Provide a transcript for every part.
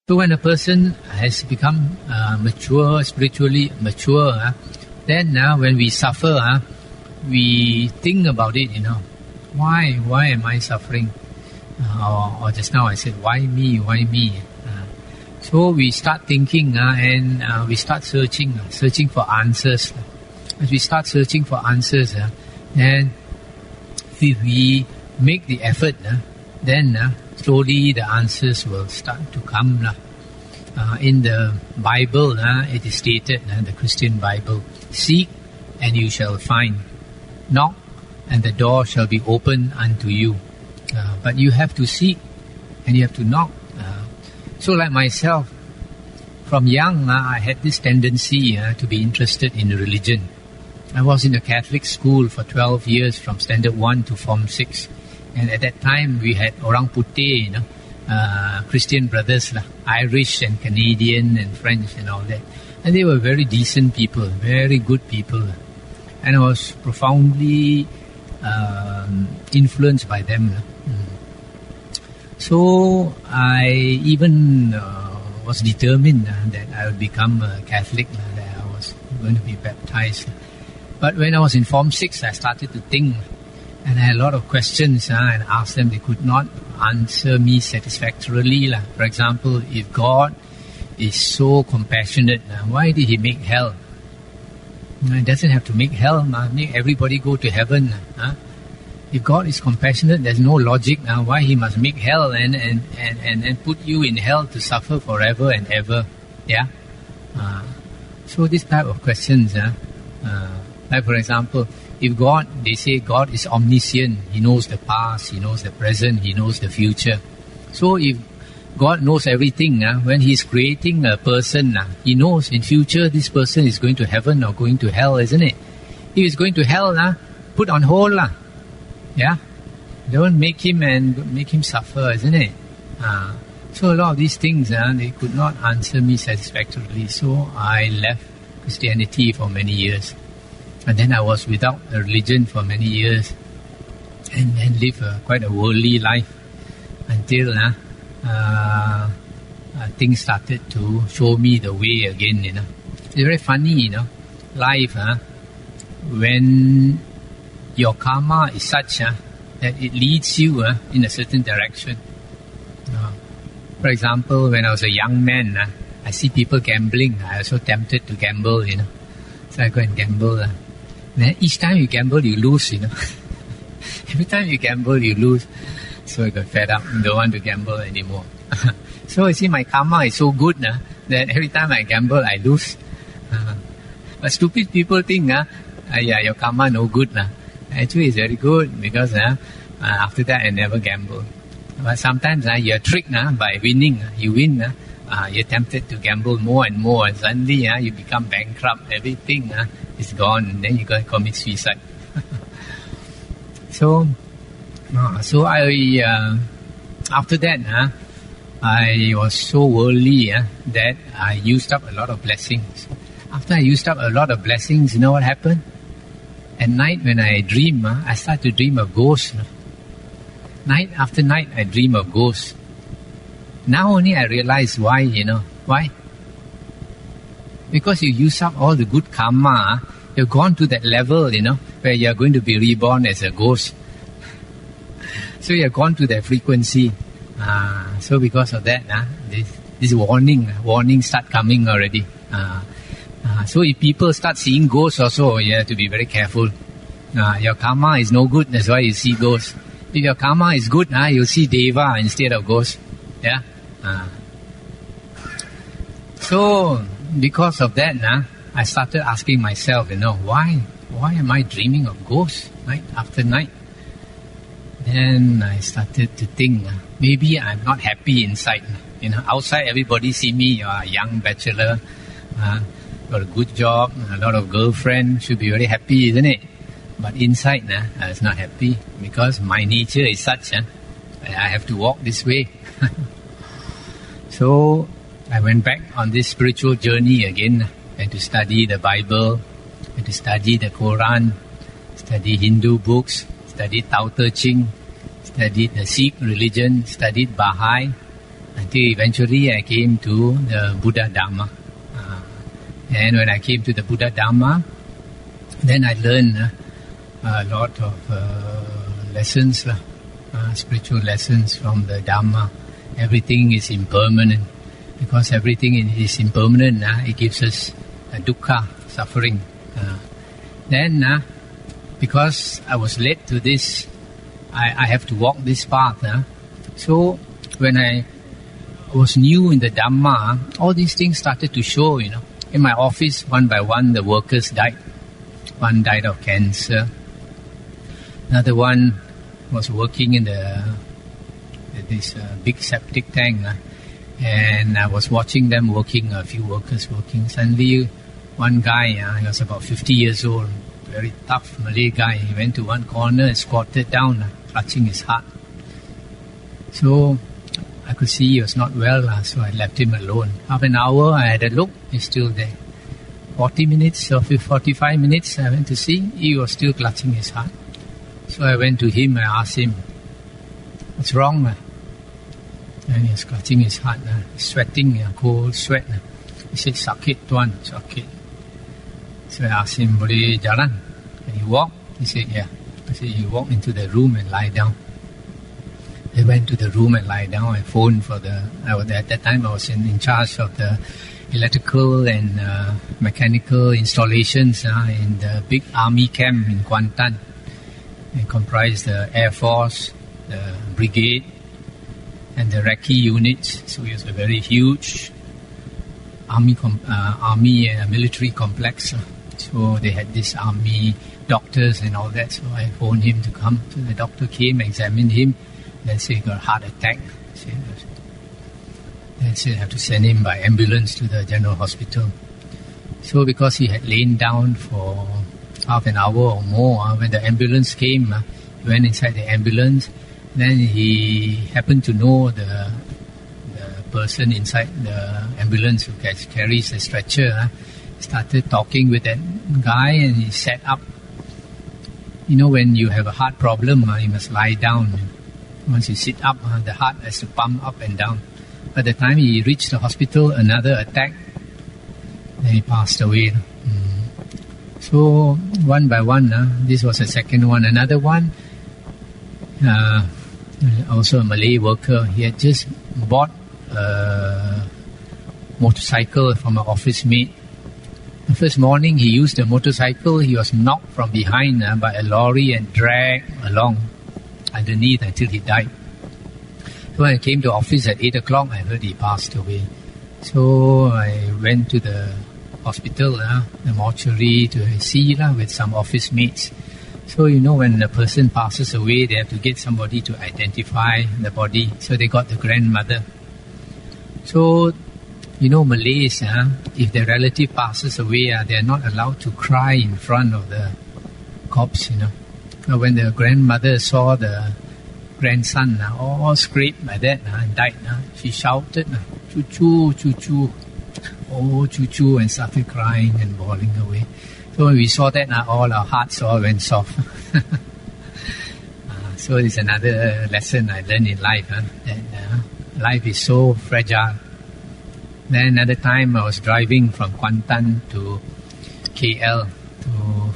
So when a person has become mature, spiritually mature, then when we suffer, we think about it, why am I suffering? Or just now I said, why me? So we start thinking and we start searching for answers. As we start searching for answers, then if we make the effort, then slowly the answers will start to come. In the Bible, it is stated, the Christian Bible, seek and you shall find. Knock and the door shall be opened unto you. But you have to seek and you have to knock. So like myself, from young, I had this tendency to be interested in religion. I was in a Catholic school for 12 years, from Standard 1 to Form 6. And at that time, we had Orang Putih, Christian brothers, Irish and Canadian and French and all that. And they were very decent people, very good people. And I was profoundly influenced by them. So I even was determined that I would become a Catholic, that I was going to be baptized. But when I was in Form 6, I started to think, and I had a lot of questions and asked them. They could not answer me satisfactorily. For example, if God is so compassionate, why did He make hell? He doesn't have to make hell, make everybody go to heaven. If God is compassionate, there's no logic why He must make hell and put you in hell to suffer forever and ever. So this type of questions, like for example, if God, they say God is omniscient, He knows the past, He knows the present, He knows the future. So if God knows everything, when He's creating a person, He knows in future this person is going to heaven or going to hell, isn't it? If he's going to hell, put on hold. Don't make him suffer, isn't it? So a lot of these things, they could not answer me satisfactorily. So I left Christianity for many years. And then I was without a religion for many years. And then lived quite a worldly life until things started to show me the way again, It's very funny, life, when your karma is such that it leads you in a certain direction. For example, when I was a young man, I see people gambling. I was so tempted to gamble, So I go and gamble. Then each time you gamble, you lose, Every time you gamble, you lose. So I got fed up and don't want to gamble anymore. So you see, my karma is so good that every time I gamble, I lose. But stupid people think, your karma no good. Actually, it's very good because after that, I never gamble. But sometimes you're tricked by winning. You win, you're tempted to gamble more and more. And suddenly, you become bankrupt. Everything is gone. And then you go and commit suicide. So I after that, I was so worldly that I used up a lot of blessings. After I used up a lot of blessings, you know what happened? At night when I dream, I start to dream of ghosts. Night after night, I dream of ghosts. Now only I realize why, Why? Because you use up all the good karma. You've gone to that level, where you're going to be reborn as a ghost. So you've gone to that frequency. So because of that, this warning start coming already. So if people start seeing ghosts also, you have to be very careful. Your karma is no good, that's why you see ghosts. If your karma is good, you'll see deva instead of ghosts. So because of that, I started asking myself, why am I dreaming of ghosts night after night? Then I started to think, maybe I'm not happy inside. Outside everybody see me, you're a young bachelor, got a good job, a lot of girlfriends, should be very happy, isn't it? But inside, I was not happy because my nature is such, I have to walk this way. So I went back on this spiritual journey again, and to study the Bible, and to study the Quran, study Hindu books, studied Tao Te Ching, studied the Sikh religion, studied Baha'i, until eventually I came to the Buddha Dhamma. And when I came to the Buddha Dhamma, then I learned a lot of lessons, spiritual lessons from the Dhamma. Everything is impermanent. Because everything is impermanent, it gives us dukkha, suffering. Then, because I was led to this, I have to walk this path. So, when I was new in the Dhamma, all these things started to show, In my office, one by one, the workers died. One died of cancer. Another one was working in this big septic tank. And I was watching them working, a few workers working. Suddenly, one guy, he was about 50 years old, very tough Malay guy. He went to one corner and squatted down, clutching his heart. So, I could see he was not well, so I left him alone. Half an hour, I had a look, he's still there. 40 minutes or 45 minutes, I went to see, he was still clutching his heart. So I went to him, I asked him, what's wrong? And he was clutching his heart, sweating, cold sweat. He said, sakit tuan, sakit. So I asked him, boleh jalan? Can you walk? He said, yeah. I said, you walk into the room and lie down. I went to the room and lie down. I phoned for at that time I was in charge of the electrical and mechanical installations in the big army camp in Kuantan. It comprised the Air Force, the Brigade, and the Recce units. So it was a very huge army military complex. So they had this army doctors and all that. So I phoned him to come. So the doctor came, examined him, then said he got a heart attack. Then said I have to send him by ambulance to the general hospital. So because he had lain down for half an hour or more, when the ambulance came, he went inside the ambulance. Then he happened to know the person inside the ambulance who carries the stretcher. Started talking with that guy and he sat up. When you have a heart problem, you must lie down. Once you sit up, the heart has to pump up and down. By the time he reached the hospital, another attack. Then he passed away. So one by one, this was the second one. Another one, also a Malay worker, he had just bought a motorcycle from an office mate. The first morning he used the motorcycle, he was knocked from behind by a lorry and dragged along underneath until he died. So when I came to office at 8 o'clock, I heard he passed away. So I went to the hospital, the mortuary, to see with some office mates. So when a person passes away, they have to get somebody to identify the body. So they got the grandmother. So, Malays, if their relative passes away, they are not allowed to cry in front of the corpse, When the grandmother saw the grandson all scraped by that and died, she shouted, "Choo-choo, choo-choo, oh choo-choo," and started crying and bawling away. So when we saw that, all our hearts all went soft. So it's another lesson I learned in life, that life is so fragile. Then another time I was driving from Kuantan to KL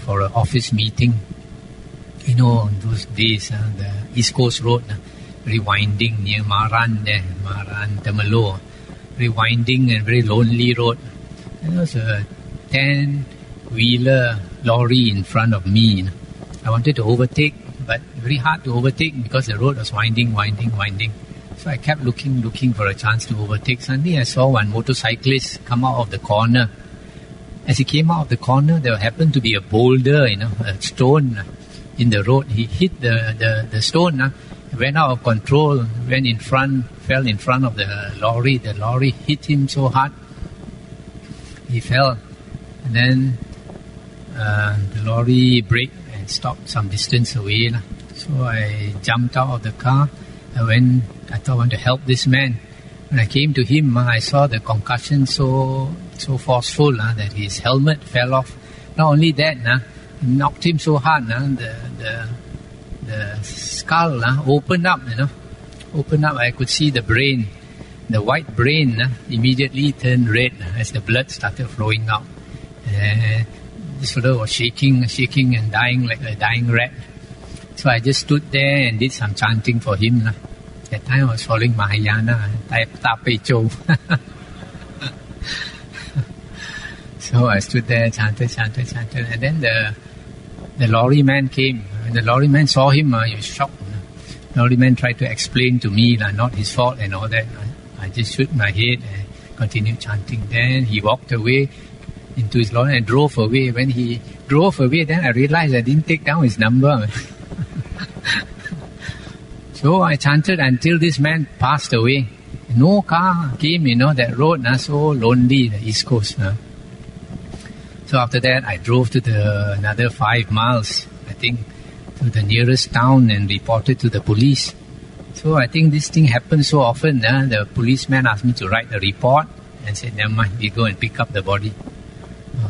for an office meeting. In those days, the East Coast Road, very winding near Maran there, Maran, Temelo. Very winding and very lonely road. And there was a 10-wheeler lorry in front of me. I wanted to overtake, but very hard to overtake because the road was winding. So I kept looking for a chance to overtake. Suddenly I saw one motorcyclist come out of the corner. As he came out of the corner, there happened to be a boulder, a stone in the road. He hit the stone, went out of control, fell in front of the lorry. The lorry hit him so hard, he fell. And then the lorry braked and stopped some distance away. So I jumped out of the car. I thought I want to help this man. When I came to him, I saw the concussion so forceful that his helmet fell off. Not only that, it knocked him so hard, the skull opened up, opened up. I could see the brain. the white brain immediately turned red as the blood started flowing out. This fellow was shaking and dying like a dying rat. So I just stood there and did some chanting for him. That time I was following Mahayana, Tape Chou. So I stood there, chanted, and then the lorry man came. When the lorry man saw him, he was shocked. The lorry man tried to explain to me, not his fault and all that. I just shook my head and continued chanting. Then he walked away into his lorry and drove away. When he drove away, then I realized I didn't take down his number. So I chanted until this man passed away. No car came, that road, so lonely, the East Coast. So after that, I drove to another 5 miles, I think, to the nearest town and reported to the police. So I think this thing happens so often. The policeman asked me to write a report and said, never mind, we go and pick up the body.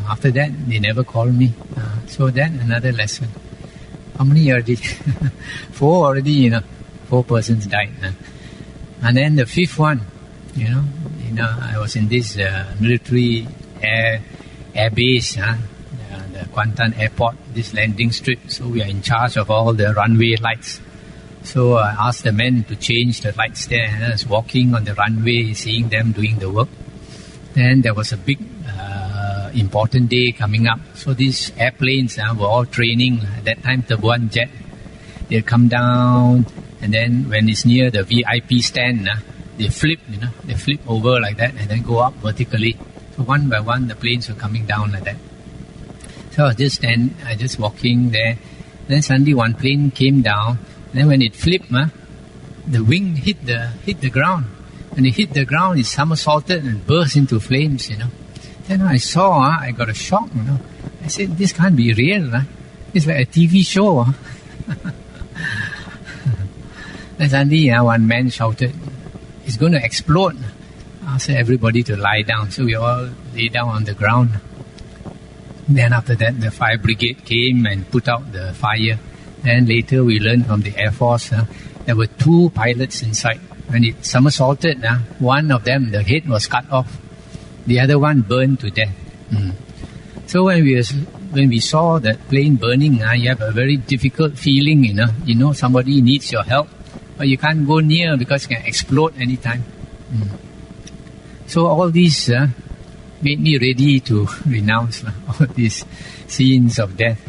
After that, they never called me. So then another lesson. How many already? 4 already, 4 persons died. And then the 5th one, I was in this military air base, the Kuantan airport, this landing strip. So we are in charge of all the runway lights. So I asked the men to change the lights there. And I was walking on the runway, seeing them doing the work. Then there was a big important day coming up. So these airplanes were all training. At that time, the one jet, they'll come down, and then when it's near the VIP stand, they flip, they flip over like that and then go up vertically. So one by one, the planes were coming down like that. So I was just walking there. Then suddenly one plane came down. Then when it flipped, the wing hit the ground. When it hit the ground, it somersaulted and burst into flames, Then I saw, I got a shock, I said, this can't be real, It's like a TV show, Then suddenly, one man shouted, it's going to explode. I asked everybody to lie down. So we all lay down on the ground. Then after that, the fire brigade came and put out the fire. Then later we learned from the Air Force, there were 2 pilots inside. When it somersaulted, one of them, the head was cut off. The other one burned to death. So when we saw that plane burning, you have a very difficult feeling, somebody needs your help, but you can't go near because it can explode anytime. So all these made me ready to renounce all these scenes of death.